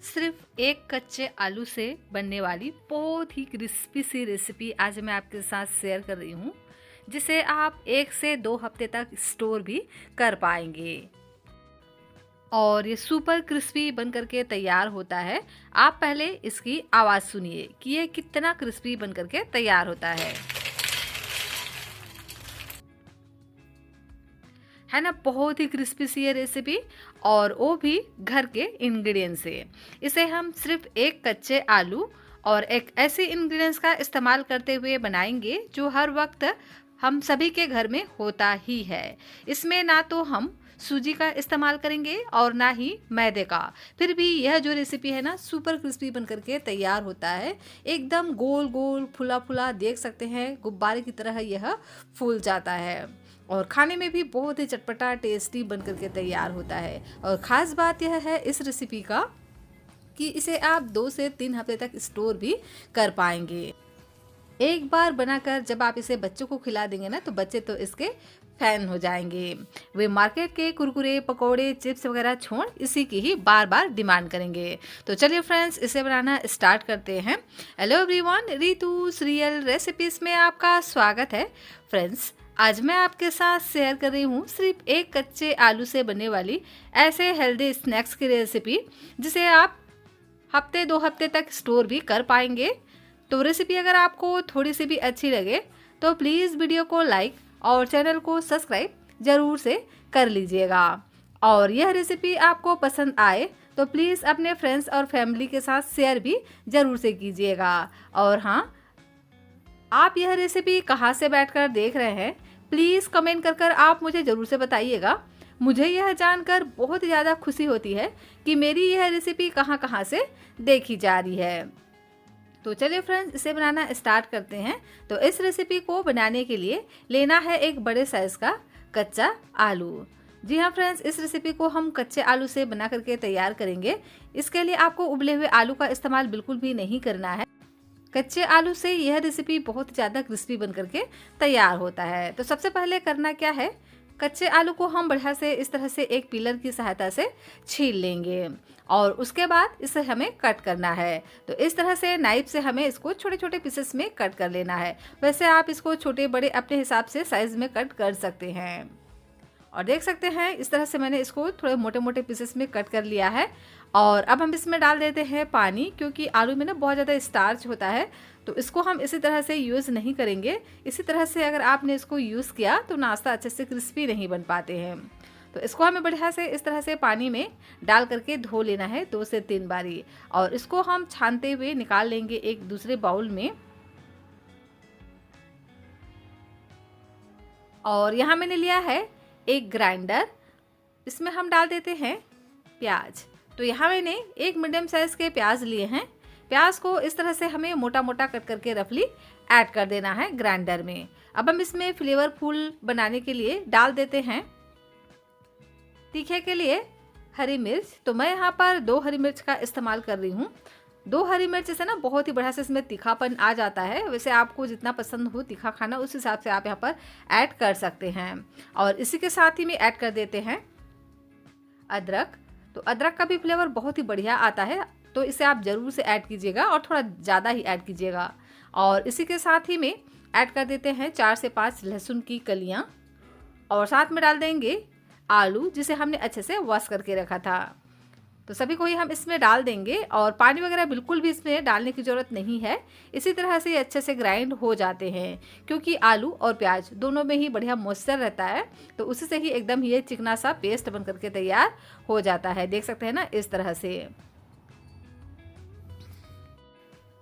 सिर्फ एक कच्चे आलू से बनने वाली बहुत ही क्रिस्पी सी रेसिपी आज मैं आपके साथ शेयर कर रही हूँ, जिसे आप 1 से 2 हफ्ते तक स्टोर भी कर पाएंगे। और ये सुपर क्रिस्पी बन करके तैयार होता है। आप पहले इसकी आवाज़ सुनिए कि ये कितना क्रिस्पी बन करके तैयार होता है ना। बहुत ही क्रिस्पी सी ये रेसिपी, और वो भी घर के इंग्रेडिएंट्स से। इसे हम सिर्फ एक कच्चे आलू और एक ऐसे इंग्रेडिएंट्स का इस्तेमाल करते हुए बनाएंगे जो हर वक्त हम सभी के घर में होता ही है। इसमें ना तो हम सूजी का इस्तेमाल करेंगे और ना ही मैदे का। फिर भी यह जो रेसिपी है ना, सुपर क्रिस्पी बन करके तैयार होता है। एकदम गोल गोल फुला फुला, देख सकते हैं गुब्बारे की तरह यह फूल जाता है और खाने में भी बहुत ही चटपटा टेस्टी बन करके तैयार होता है। और ख़ास बात यह है इस रेसिपी का कि इसे आप 2 से 3 हफ्ते तक स्टोर भी कर पाएंगे। एक बार बनाकर जब आप इसे बच्चों को खिला देंगे ना, तो बच्चे तो इसके फैन हो जाएंगे। वे मार्केट के कुरकुरे, पकोड़े, चिप्स वगैरह छोड़ इसी की ही बार बार डिमांड करेंगे। तो चलिए फ्रेंड्स, इसे बनाना स्टार्ट करते हैं। Hello everyone, Ritu real recipes में आपका स्वागत है। फ्रेंड्स, आज मैं आपके साथ शेयर कर रही हूँ सिर्फ एक कच्चे आलू से बनने वाली ऐसे हेल्दी स्नैक्स की रेसिपी, जिसे आप हफ्ते 2 हफ्ते तक स्टोर भी कर पाएंगे। तो रेसिपी अगर आपको थोड़ी सी भी अच्छी लगे तो प्लीज़ वीडियो को लाइक और चैनल को सब्सक्राइब ज़रूर से कर लीजिएगा। और यह रेसिपी आपको पसंद आए तो प्लीज़ अपने फ्रेंड्स और फैमिली के साथ शेयर भी ज़रूर से कीजिएगा। और हाँ, आप यह रेसिपी कहाँ से बैठकर देख रहे हैं, प्लीज़ कमेंट कर आप मुझे ज़रूर से बताइएगा। मुझे यह जानकर बहुत ही ज़्यादा खुशी होती है कि मेरी यह रेसिपी कहाँ से देखी जा रही है। तो चलिए फ्रेंड्स, इसे बनाना स्टार्ट करते हैं। तो इस रेसिपी को बनाने के लिए लेना है एक बड़े साइज़ का कच्चा आलू। जी हाँ फ्रेंड्स, इस रेसिपी को हम कच्चे आलू से बना करके तैयार करेंगे। इसके लिए आपको उबले हुए आलू का इस्तेमाल बिल्कुल भी नहीं करना है। कच्चे आलू से यह रेसिपी बहुत ज़्यादा क्रिस्पी बन करके तैयार होता है। तो सबसे पहले करना क्या है, कच्चे आलू को हम बढ़िया से इस तरह से एक पीलर की सहायता से छील लेंगे और उसके बाद इसे हमें कट करना है। तो इस तरह से नाइफ से हमें इसको छोटे छोटे पीसेस में कट कर लेना है। वैसे आप इसको छोटे बड़े अपने हिसाब से साइज़ में कट कर सकते हैं। और देख सकते हैं इस तरह से मैंने इसको थोड़े मोटे मोटे पीसेस में कट कर लिया है। और अब हम इसमें डाल देते हैं पानी, क्योंकि आलू में ना बहुत ज़्यादा स्टार्च होता है, तो इसको हम इसी तरह से यूज़ नहीं करेंगे। इसी तरह से अगर आपने इसको यूज़ किया तो नाश्ता अच्छे से क्रिस्पी नहीं बन पाते हैं। तो इसको हमें बढ़िया से इस तरह से पानी में डाल करके धो लेना है 2 से 3 बारी। और इसको हम छानते हुए निकाल लेंगे एक दूसरे बाउल में। और यहाँ मैंने लिया है एक ग्राइंडर, इसमें हम डाल देते हैं प्याज। तो यहाँ मैंने एक मीडियम साइज़ के प्याज लिए हैं। प्याज को इस तरह से हमें मोटा मोटा कट करके रफली ऐड कर देना है ग्राइंडर में। अब हम इसमें फ्लेवरफुल बनाने के लिए डाल देते हैं तीखे के लिए हरी मिर्च। तो मैं यहाँ पर 2 हरी मिर्च का इस्तेमाल कर रही हूँ। 2 हरी मिर्च से ना बहुत ही बढ़िया से इसमें तीखापन आ जाता है। वैसे आपको जितना पसंद हो तीखा खाना, उस हिसाब से आप यहाँ पर ऐड कर सकते हैं। और इसी के साथ ही में ऐड कर देते हैं अदरक। तो अदरक का भी फ्लेवर बहुत ही बढ़िया आता है, तो इसे आप ज़रूर से ऐड कीजिएगा और थोड़ा ज़्यादा ही ऐड कीजिएगा। और इसी के साथ ही में ऐड कर देते हैं 4 से 5 लहसुन की कलियाँ। और साथ में डाल देंगे आलू, जिसे हमने अच्छे से वॉश करके रखा था। तो सभी को ही हम इसमें डाल देंगे और पानी वगैरह बिल्कुल भी इसमें डालने की ज़रूरत नहीं है। इसी तरह से अच्छे से ग्राइंड हो जाते हैं, क्योंकि आलू और प्याज दोनों में ही बढ़िया मॉइस्चर रहता है। तो उसी से ही एकदम ये चिकना सा पेस्ट बन करके तैयार हो जाता है। देख सकते हैं ना, इस तरह से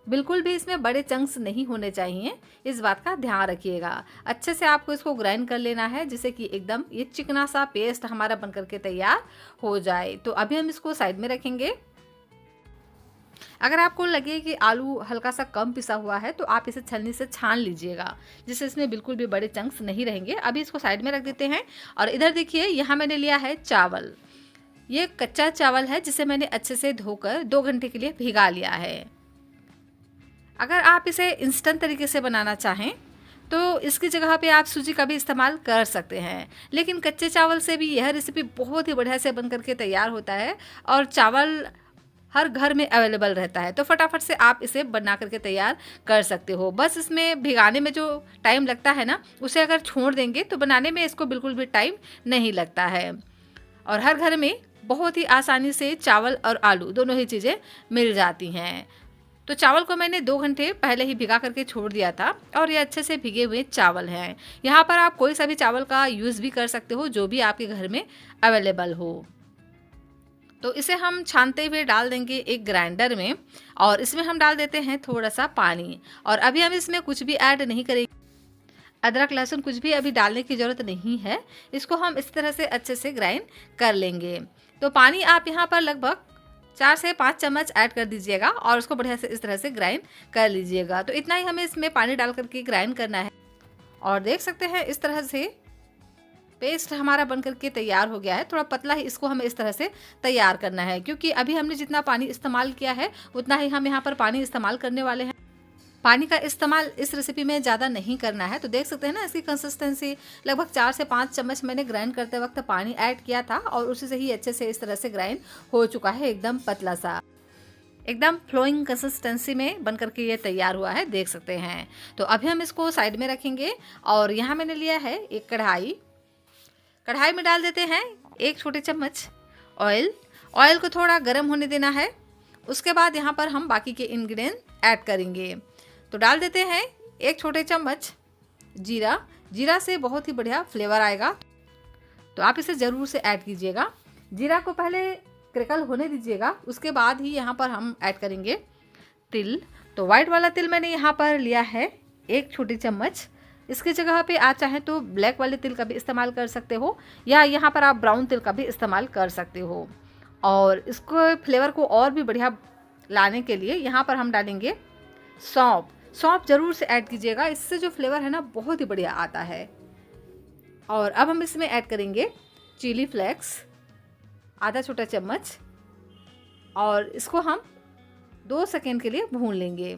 बिल्कुल भी इसमें बड़े चंक्स नहीं होने चाहिए, इस बात का ध्यान रखिएगा। अच्छे से आपको इसको ग्राइंड कर लेना है, जिससे कि एकदम ये चिकना सा पेस्ट हमारा बन करके तैयार हो जाए। तो अभी हम इसको साइड में रखेंगे। अगर आपको लगे कि आलू हल्का सा कम पिसा हुआ है तो आप इसे छलनी से छान लीजिएगा, जिससे इसमें बिल्कुल भी बड़े चंक्स नहीं रहेंगे। अभी इसको साइड में रख देते हैं। और इधर देखिए, यहाँ मैंने लिया है चावल। ये कच्चा चावल है, जिसे मैंने अच्छे से धोकर 2 घंटे के लिए भिगा लिया है। अगर आप इसे इंस्टेंट तरीके से बनाना चाहें तो इसकी जगह पे आप सूजी का भी इस्तेमाल कर सकते हैं, लेकिन कच्चे चावल से भी यह रेसिपी बहुत ही बढ़िया से बन करके तैयार होता है। और चावल हर घर में अवेलेबल रहता है, तो फटाफट से आप इसे बना करके तैयार कर सकते हो। बस इसमें भिगाने में जो टाइम लगता है ना, उसे अगर छोड़ देंगे तो बनाने में इसको बिल्कुल भी टाइम नहीं लगता है। और हर घर में बहुत ही आसानी से चावल और आलू दोनों ही चीज़ें मिल जाती हैं। तो चावल को मैंने 2 घंटे पहले ही भिगा करके छोड़ दिया था और ये अच्छे से भीगे हुए चावल हैं। यहाँ पर आप कोई सा भी चावल का यूज़ भी कर सकते हो जो भी आपके घर में अवेलेबल हो। तो इसे हम छानते हुए डाल देंगे एक ग्राइंडर में और इसमें हम डाल देते हैं थोड़ा सा पानी। और अभी हम इसमें कुछ भी ऐड नहीं करेंगे, अदरक लहसुन कुछ भी अभी डालने की ज़रूरत नहीं है। इसको हम इस तरह से अच्छे से ग्राइंड कर लेंगे। तो पानी आप यहाँ पर लगभग 4 से 5 चम्मच ऐड कर दीजिएगा और उसको बढ़िया से इस तरह से ग्राइंड कर लीजिएगा। तो इतना ही हमें इसमें पानी डाल करके ग्राइंड करना है। और देख सकते हैं इस तरह से पेस्ट हमारा बन करके तैयार हो गया है। थोड़ा पतला ही इसको हमें इस तरह से तैयार करना है, क्योंकि अभी हमने जितना पानी इस्तेमाल किया है उतना ही हम यहाँ पर पानी इस्तेमाल करने वाले हैं। पानी का इस्तेमाल इस रेसिपी में ज़्यादा नहीं करना है। तो देख सकते हैं ना इसकी कंसिस्टेंसी, लगभग 4 से 5 चम्मच मैंने ग्राइंड करते वक्त पानी ऐड किया था और उसी से ही अच्छे से इस तरह से ग्राइंड हो चुका है, एकदम पतला सा, एकदम फ्लोइंग कंसिस्टेंसी में बन करके ये तैयार हुआ है, देख सकते हैं। तो अभी हम इसको साइड में रखेंगे और यहाँ मैंने लिया है एक कढ़ाई में डाल देते हैं 1 छोटे चम्मच ऑयल को थोड़ा गर्म होने देना है। उसके बाद यहाँ पर हम बाकी के इंग्रेडिएंट ऐड करेंगे। तो डाल देते हैं 1 छोटे चम्मच जीरा से बहुत ही बढ़िया फ्लेवर आएगा, तो आप इसे ज़रूर से ऐड कीजिएगा। जीरा को पहले क्रैकल होने दीजिएगा, उसके बाद ही यहाँ पर हम ऐड करेंगे तिल। तो वाइट वाला तिल मैंने यहाँ पर लिया है 1 छोटी चम्मच। इसकी जगह पे आप चाहें तो ब्लैक वाले तिल का भी इस्तेमाल कर सकते हो या यहाँ पर आप ब्राउन तिल का भी इस्तेमाल कर सकते हो। और इसको फ्लेवर को और भी बढ़िया लाने के लिए यहाँ पर हम डालेंगे सौंफ ज़रूर से ऐड कीजिएगा, इससे जो फ्लेवर है ना बहुत ही बढ़िया आता है। और अब हम इसमें ऐड करेंगे चिली फ्लेक्स आधा छोटा चम्मच और इसको हम 2 सेकेंड के लिए भून लेंगे।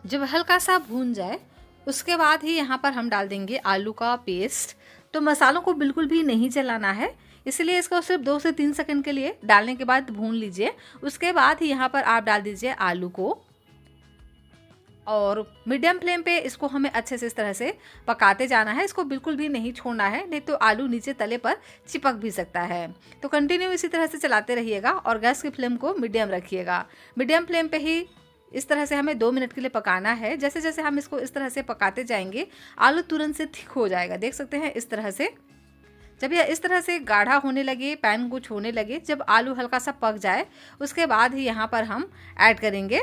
जब हल्का सा भून जाए उसके बाद ही यहाँ पर हम डाल देंगे आलू का पेस्ट। तो मसालों को बिल्कुल भी नहीं जलाना है, इसलिए इसको सिर्फ 2 से 3 सेकंड के लिए डालने के बाद भून लीजिए। उसके बाद ही यहाँ पर आप डाल दीजिए आलू को और मीडियम फ्लेम पे इसको हमें अच्छे से इस तरह से पकाते जाना है। इसको बिल्कुल भी नहीं छोड़ना है, नहीं तो आलू नीचे तले पर चिपक भी सकता है। तो कंटिन्यू इसी तरह से चलाते रहिएगा और गैस की फ्लेम को मीडियम रखिएगा। मीडियम फ्लेम पे ही इस तरह से हमें 2 मिनट के लिए पकाना है। जैसे जैसे हम इसको इस तरह से पकाते जाएंगे आलू तुरंत से थिक हो जाएगा, देख सकते हैं इस तरह से। जब यह इस तरह से गाढ़ा होने लगे, पैन को छूने लगे, जब आलू हल्का सा पक जाए उसके बाद ही यहाँ पर हम ऐड करेंगे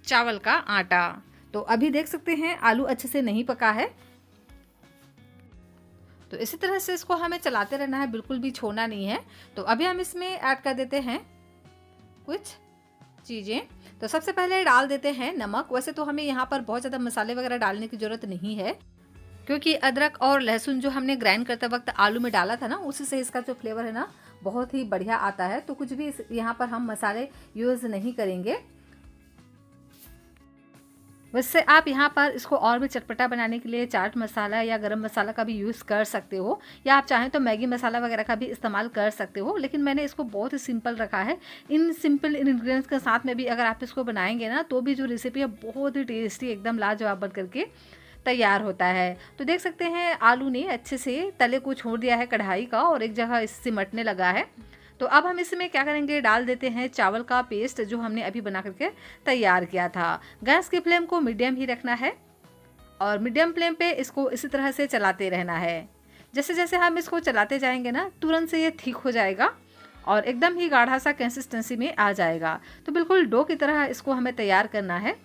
चावल का आटा। तो अभी देख सकते हैं आलू अच्छे से नहीं पका है, तो इसी तरह से इसको हमें चलाते रहना है, बिल्कुल भी छोड़ना नहीं है। तो अभी हम इसमें ऐड कर देते हैं कुछ चीज़ें। तो सबसे पहले डाल देते हैं नमक। वैसे तो हमें यहाँ पर बहुत ज़्यादा मसाले वगैरह डालने की ज़रूरत नहीं है, क्योंकि अदरक और लहसुन जो हमने ग्राइंड करते वक्त आलू में डाला था ना, उसी से इसका जो फ्लेवर है ना बहुत ही बढ़िया आता है। तो कुछ भी यहाँ पर हम मसाले यूज़ नहीं करेंगे। वैसे आप यहाँ पर इसको और भी चटपटा बनाने के लिए चाट मसाला या गरम मसाला का भी यूज़ कर सकते हो, या आप चाहें तो मैगी मसाला वगैरह का भी इस्तेमाल कर सकते हो। लेकिन मैंने इसको बहुत ही सिंपल रखा है। इन सिंपल इंग्रेडिएंट्स के साथ में भी अगर आप इसको बनाएंगे ना तो भी जो रेसिपी है बहुत ही टेस्टी, एकदम लाजवाब बन करके तैयार होता है। तो देख सकते हैं आलू ने अच्छे से तले को छोड़ दिया है कढ़ाई का और एक जगह सिमटने लगा है। तो अब हम इसमें क्या करेंगे, डाल देते हैं चावल का पेस्ट जो हमने अभी बना करके तैयार किया था। गैस की फ्लेम को मीडियम ही रखना है और मीडियम फ्लेम पे इसको इसी तरह से चलाते रहना है। जैसे जैसे हम इसको चलाते जाएंगे ना तुरंत से ये ठीक हो जाएगा और एकदम ही गाढ़ा सा कंसिस्टेंसी में आ जाएगा। तो बिल्कुल डो की तरह इसको हमें तैयार करना है।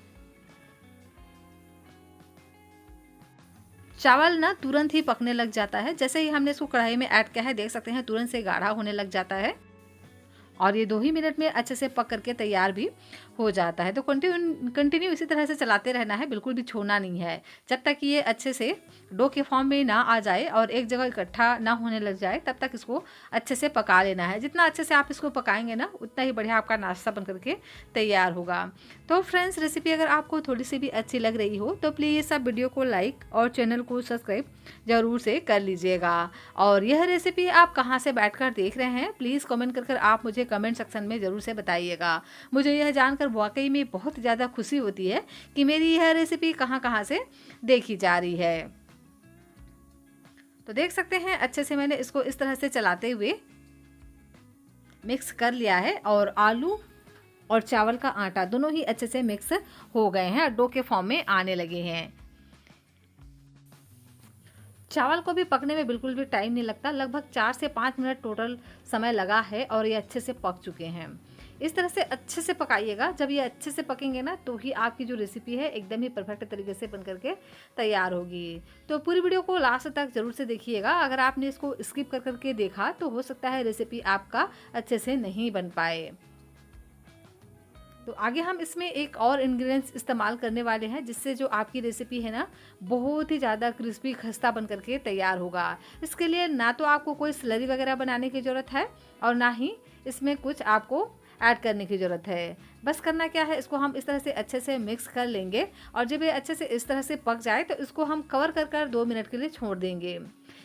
चावल ना तुरंत ही पकने लग जाता है, जैसे ही हमने इसको कढ़ाई में ऐड किया है देख सकते हैं तुरंत से गाढ़ा होने लग जाता है। और ये 2 ही मिनट में अच्छे से पक करके तैयार भी हो जाता है। तो कंटिन्यू इसी तरह से चलाते रहना है, बिल्कुल भी छोड़ना नहीं है, जब तक ये अच्छे से डो के फॉर्म में ना आ जाए और एक जगह इकट्ठा ना होने लग जाए, तब तक इसको अच्छे से पका लेना है। जितना अच्छे से आप इसको पकाएंगे ना, उतना ही बढ़िया आपका नाश्ता बन करके तैयार होगा। तो फ्रेंड्स, रेसिपी अगर आपको थोड़ी सी भी अच्छी लग रही हो तो प्लीज़ आप वीडियो को लाइक और चैनल को सब्सक्राइब ज़रूर से कर लीजिएगा। और यह रेसिपी आप कहाँ से बैठकर देख रहे हैं, प्लीज़ कमेंट कर आप मुझे कमेंट सेक्शन में ज़रूर से बताइएगा। मुझे यह जानकर वाकई में बहुत ज़्यादा खुशी होती है कि मेरी यह रेसिपी कहाँ कहाँ से देखी जा रही है। तो देख सकते हैं अच्छे से मैंने इसको इस तरह से चलाते हुए मिक्स कर लिया है और आलू और चावल का आटा दोनों ही अच्छे से मिक्स हो गए हैं और डो के फॉर्म में आने लगे हैं। चावल को भी पकने में बिल्कुल भी टाइम नहीं लगता, लगभग 4 से 5 मिनट टोटल समय लगा है और ये अच्छे से पक चुके हैं। इस तरह से अच्छे से पकाइएगा, जब ये अच्छे से पकेंगे ना तो ही आपकी जो रेसिपी है एकदम ही परफेक्ट तरीके से बन करके तैयार होगी। तो पूरी वीडियो को लास्ट तक जरूर से देखिएगा। अगर आपने इसको स्किप कर करके देखा तो हो सकता है रेसिपी आपका अच्छे से नहीं बन पाए। तो आगे हम इसमें एक और इंग्रेडिएंट्स इस्तेमाल करने वाले हैं, जिससे जो आपकी रेसिपी है ना बहुत ही ज़्यादा क्रिस्पी खस्ता बन करके तैयार होगा। इसके लिए ना तो आपको कोई स्लरी वगैरह बनाने की ज़रूरत है और ना ही इसमें कुछ आपको ऐड करने की ज़रूरत है। बस करना क्या है, इसको हम इस तरह से अच्छे से मिक्स कर लेंगे और जब ये अच्छे से इस तरह से पक जाए तो इसको हम कवर कर 2 मिनट के लिए छोड़ देंगे।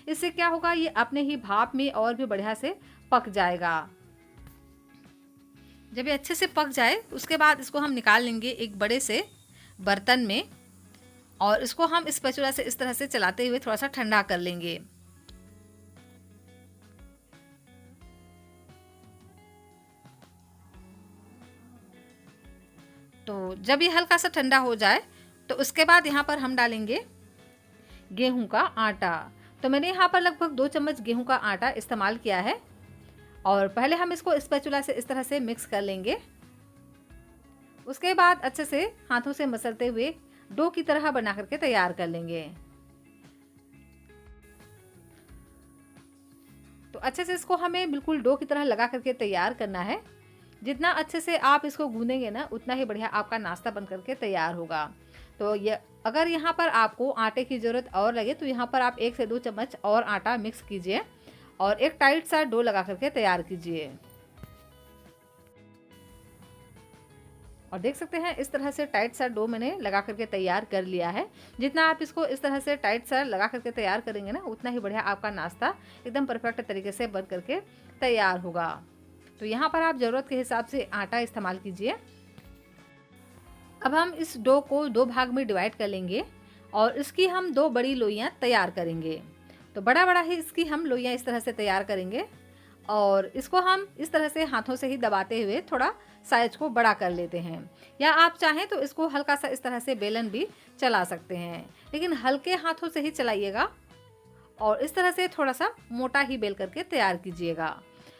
इससे क्या होगा, ये अपने ही भाप में और भी बढ़िया से पक जाएगा। जब ये अच्छे से पक जाए उसके बाद इसको हम निकाल लेंगे एक बड़े से बर्तन में और इसको हम स्पैचुला से इस तरह से चलाते हुए थोड़ा सा ठंडा कर लेंगे। तो जब ये हल्का सा ठंडा हो जाए तो उसके बाद यहाँ पर हम डालेंगे गेहूं का आटा। तो मैंने यहाँ पर लगभग 2 चम्मच गेहूं का आटा इस्तेमाल किया है और पहले हम इसको स्पैचुला से इस तरह से मिक्स कर लेंगे। उसके बाद अच्छे से हाथों से मसलते हुए डो की तरह बना करके तैयार कर लेंगे। तो अच्छे से इसको हमें बिल्कुल डो की तरह लगा करके तैयार करना है। जितना अच्छे से आप इसको गूंदेंगे ना, उतना ही बढ़िया आपका नाश्ता बन करके तैयार होगा। तो ये अगर यहाँ पर आपको आटे की ज़रूरत और लगे तो यहाँ पर आप 1 से 2 चम्मच और आटा मिक्स कीजिए और एक टाइट सा डो लगा करके तैयार कीजिए। और देख सकते हैं इस तरह से टाइट सा डो मैंने लगा करके तैयार कर लिया है। जितना आप इसको इस तरह से टाइट सा लगा करके तैयार करेंगे ना, उतना ही बढ़िया आपका नाश्ता एकदम परफेक्ट तरीके से बन करके तैयार होगा। तो यहाँ पर आप ज़रूरत के हिसाब से आटा इस्तेमाल कीजिए। अब हम इस डो को 2 भाग में डिवाइड कर लेंगे और इसकी हम 2 बड़ी लोइयाँ तैयार करेंगे। तो बड़ा ही इसकी हम लोइयाँ इस तरह से तैयार करेंगे और इसको हम इस तरह से हाथों से ही दबाते हुए थोड़ा साइज को बड़ा कर लेते हैं, या आप चाहें तो इसको हल्का सा इस तरह से बेलन भी चला सकते हैं, लेकिन हल्के हाथों से ही चलाइएगा और इस तरह से थोड़ा सा मोटा ही बेल करके तैयार कीजिएगा।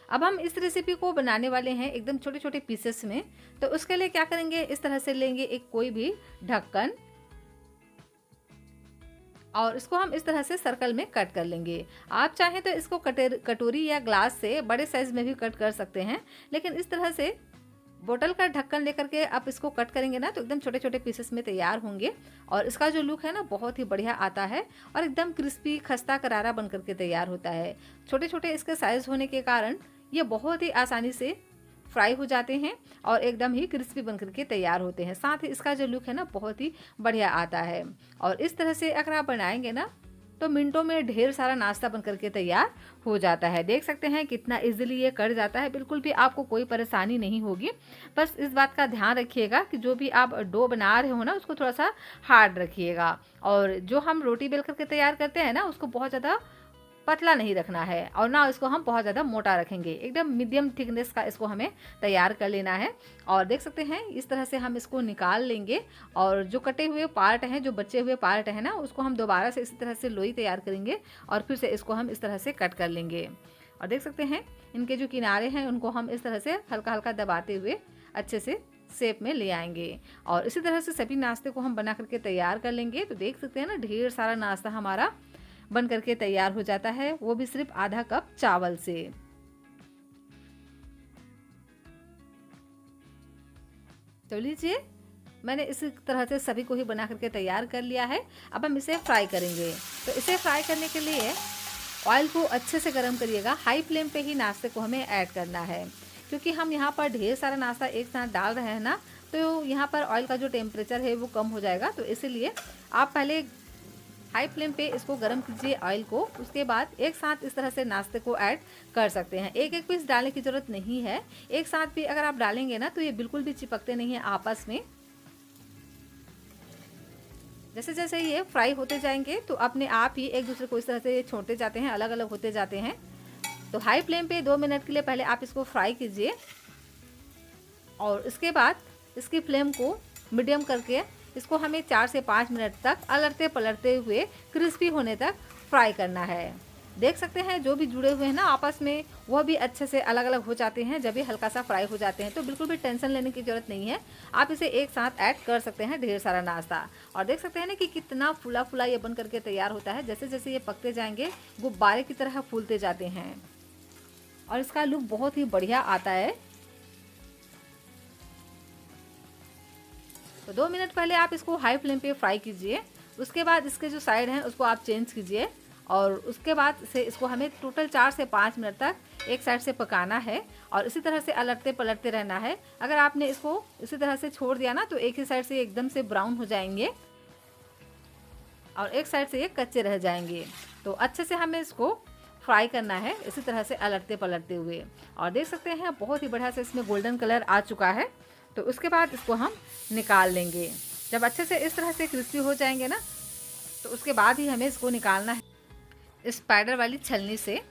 अब हम इस रेसिपी को बनाने वाले हैं एकदम छोटे छोटे पीसेस में। तो उसके लिए क्या करेंगे, इस तरह से लेंगे एक कोई भी ढक्कन और इसको हम इस तरह से सर्कल में कट कर लेंगे। आप चाहें तो इसको कटोरी या ग्लास से बड़े साइज में भी कट कर सकते हैं, लेकिन इस तरह से बोतल का ढक्कन लेकर के आप इसको कट करेंगे ना तो एकदम छोटे छोटे पीसेस में तैयार होंगे और इसका जो लुक है ना बहुत ही बढ़िया आता है और एकदम क्रिस्पी खस्ता करारा बन करके तैयार होता है। छोटे छोटे इसके साइज होने के कारण ये बहुत ही आसानी से फ्राई हो जाते हैं और एकदम ही क्रिस्पी बन करके तैयार होते हैं। साथ ही इसका जो लुक है ना बहुत ही बढ़िया आता है और इस तरह से अगर आप बनाएंगे ना तो मिनटों में ढेर सारा नाश्ता बन करके तैयार हो जाता है। देख सकते हैं कितना इजीली ये कट जाता है, बिल्कुल भी आपको कोई परेशानी नहीं होगी। बस इस बात का ध्यान रखिएगा कि जो भी आप डो बना रहे हो ना उसको थोड़ा सा हार्ड रखिएगा और जो हम रोटी बेल करके तैयार करते हैं ना उसको बहुत ज़्यादा पतला नहीं रखना है और ना इसको हम बहुत ज़्यादा मोटा रखेंगे। एकदम मीडियम थिकनेस का इसको हमें तैयार कर लेना है। और देख सकते हैं इस तरह से हम इसको निकाल लेंगे और जो कटे हुए पार्ट हैं, जो बचे हुए पार्ट हैं ना, उसको हम दोबारा से इसी तरह से लोई तैयार करेंगे और फिर से इसको हम इस तरह से कट कर लेंगे। और देख सकते हैं इनके जो किनारे हैं उनको हम इस तरह से हल्का हल्का दबाते हुए अच्छे से शेप में ले आएंगे और इसी तरह से सभी नाश्ते को हम बना करके तैयार कर लेंगे। तो देख सकते हैं ना ढेर सारा नाश्ता हमारा बन करके तैयार हो जाता है, वो भी सिर्फ आधा कप चावल से। तो लीजिए, मैंने इसी तरह से सभी को ही बना करके तैयार कर लिया है। अब हम इसे फ्राई करेंगे। तो इसे फ्राई करने के लिए ऑयल को अच्छे से गर्म करिएगा। हाई फ्लेम पे ही नाश्ते को हमें ऐड करना है, क्योंकि हम यहाँ पर ढेर सारा नाश्ता एक साथ डाल रहे हैं ना, तो यहाँ पर ऑयल का जो टेम्परेचर है वो कम हो जाएगा। तो इसीलिए आप पहले हाई फ्लेम पे इसको गर्म कीजिए ऑयल को, उसके बाद एक साथ इस तरह से नाश्ते को ऐड कर सकते हैं। एक एक पीस डालने की ज़रूरत नहीं है। एक साथ भी अगर आप डालेंगे ना तो ये बिल्कुल भी चिपकते नहीं है आपस में। जैसे जैसे ये फ्राई होते जाएंगे तो अपने आप ही एक दूसरे को इस तरह से छोड़ते जाते हैं, अलग अलग होते जाते हैं। तो हाई फ्लेम पे 2 मिनट के लिए पहले आप इसको फ्राई कीजिए और इसके बाद इसकी फ्लेम को मीडियम करके इसको हमें 4 से 5 मिनट तक अलटते पलटते हुए क्रिस्पी होने तक फ्राई करना है। देख सकते हैं जो भी जुड़े हुए हैं ना आपस में, वह भी अच्छे से अलग अलग हो जाते हैं जब ये हल्का सा फ्राई हो जाते हैं। तो बिल्कुल भी टेंशन लेने की ज़रूरत नहीं है, आप इसे एक साथ ऐड कर सकते हैं ढेर सारा नाश्ता। और देख सकते हैं ना कि कितना फूला फूला ये बन करके तैयार होता है। जैसे जैसे ये पकते जाएंगे गुब्बारे की तरह फूलते जाते हैं और इसका लुक बहुत ही बढ़िया आता है। तो 2 मिनट पहले आप इसको हाई फ्लेम पे फ्राई कीजिए। उसके बाद इसके जो साइड हैं उसको आप चेंज कीजिए और उसके बाद से इसको हमें टोटल 4 से 5 मिनट तक एक साइड से पकाना है और इसी तरह से अलटते पलटते रहना है। अगर आपने इसको इसी तरह से छोड़ दिया ना तो एक ही साइड से एकदम से ब्राउन हो जाएंगे और एक साइड से ये कच्चे रह जाएंगे। तो अच्छे से हमें इसको फ्राई करना है इसी तरह से अलटते पलटते हुए। और देख सकते हैं बहुत ही बढ़िया से इसमें गोल्डन कलर आ चुका है। तो उसके बाद इसको हम निकाल लेंगे। जब अच्छे से इस तरह से क्रिस्पी हो जाएंगे ना तो उसके बाद ही हमें इसको निकालना है स्पाइडर वाली छलनी से।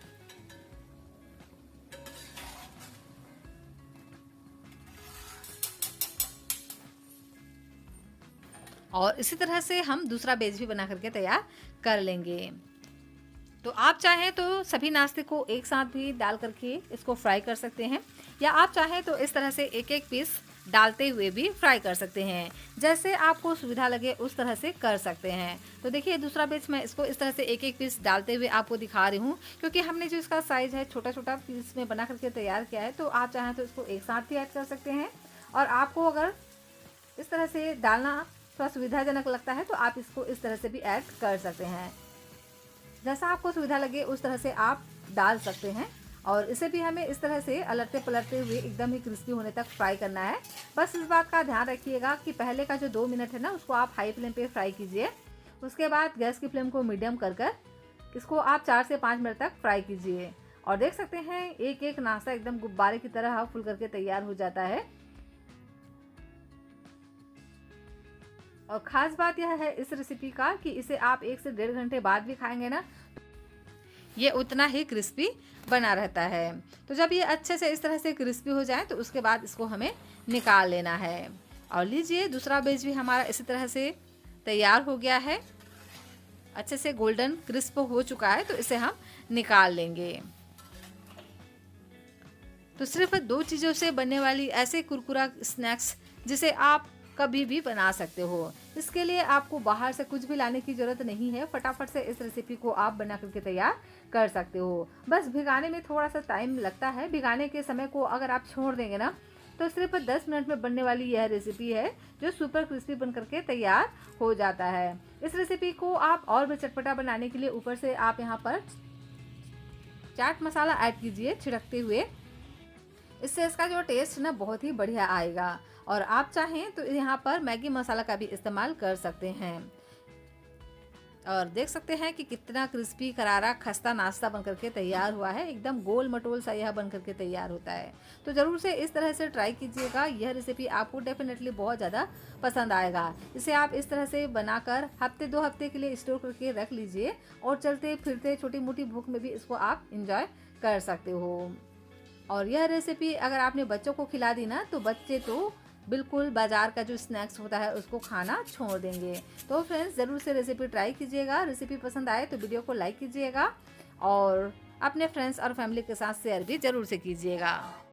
और इसी तरह से हम दूसरा बेच भी बना करके तैयार कर लेंगे। तो आप चाहें तो सभी नाश्ते को एक साथ भी डाल करके इसको फ्राई कर सकते हैं, या आप चाहें तो इस तरह से एक एक पीस डालते हुए भी फ्राई कर सकते हैं। जैसे आपको सुविधा लगे उस तरह से कर सकते हैं। तो देखिए दूसरा बैच मैं इसको इस तरह से एक एक पीस डालते हुए आपको दिखा रही हूँ, क्योंकि हमने जो इसका साइज़ है छोटा छोटा पीस में बना करके तैयार किया है। तो आप चाहें तो इसको एक साथ भी ऐड कर सकते हैं, और आपको अगर इस तरह से डालना थोड़ा सुविधाजनक लगता है तो आप इसको इस तरह से भी ऐड कर सकते हैं। जैसा आपको सुविधा लगे उस तरह से आप डाल सकते हैं। और इसे भी हमें इस तरह से अलटते पलटते हुए एकदम ही क्रिस्पी होने तक फ्राई करना है। बस इस बात का ध्यान रखिएगा कि पहले का जो 2 मिनट है ना उसको आप हाई फ्लेम पे फ्राई कीजिए। उसके बाद गैस की फ्लेम को मीडियम कर कर इसको आप 4 से 5 मिनट तक फ्राई कीजिए। और देख सकते हैं एक एक नाश्ता एकदम गुब्बारे की तरह फूल करके तैयार हो जाता है। और ख़ास बात यह है इस रेसिपी का कि इसे आप 1 से 1.5 घंटे बाद भी खाएंगे ना ये उतना ही क्रिस्पी बना रहता है। तो जब ये अच्छे से इस तरह से क्रिस्पी हो जाए तो उसके बाद इसको हमें निकाल लेना है। और लीजिए दूसरा बेच भी हमारा इसी तरह से तैयार हो गया है, अच्छे से गोल्डन क्रिस्प हो चुका है। तो इसे हम निकाल लेंगे। तो सिर्फ 2 चीज़ों से बनने वाली ऐसे कुरकुरा स्नैक्स जिसे आप कभी भी बना सकते हो। इसके लिए आपको बाहर से कुछ भी लाने की ज़रूरत नहीं है। फटाफट से इस रेसिपी को आप बना करके तैयार कर सकते हो। बस भिगाने में थोड़ा सा टाइम लगता है। भिगाने के समय को अगर आप छोड़ देंगे ना तो सिर्फ 10 मिनट में बनने वाली यह रेसिपी है जो सुपर क्रिस्पी बन करके तैयार हो जाता है। इस रेसिपी को आप और भी चटपटा बनाने के लिए ऊपर से आप यहाँ पर चाट मसाला ऐड कीजिए छिड़कते हुए। इससे इसका जो टेस्ट ना बहुत ही बढ़िया आएगा। और आप चाहें तो यहाँ पर मैगी मसाला का भी इस्तेमाल कर सकते हैं। और देख सकते हैं कि कितना क्रिस्पी करारा खस्ता नाश्ता बन करके तैयार हुआ है। एकदम गोल मटोल सा यह बन करके तैयार होता है। तो ज़रूर से इस तरह से ट्राई कीजिएगा। यह रेसिपी आपको डेफिनेटली बहुत ज़्यादा पसंद आएगा। इसे आप इस तरह से बनाकर हफ्ते 2 हफ्ते के लिए स्टोर करके रख लीजिए और चलते फिरते छोटी मोटी भूख में भी इसको आप इंजॉय कर सकते हो। और यह रेसिपी अगर आपने बच्चों को खिला दी ना तो बच्चे तो बिल्कुल बाजार का जो स्नैक्स होता है उसको खाना छोड़ देंगे। तो फ्रेंड्स ज़रूर से रेसिपी ट्राई कीजिएगा। रेसिपी पसंद आए तो वीडियो को लाइक कीजिएगा और अपने फ्रेंड्स और फैमिली के साथ शेयर भी ज़रूर से कीजिएगा।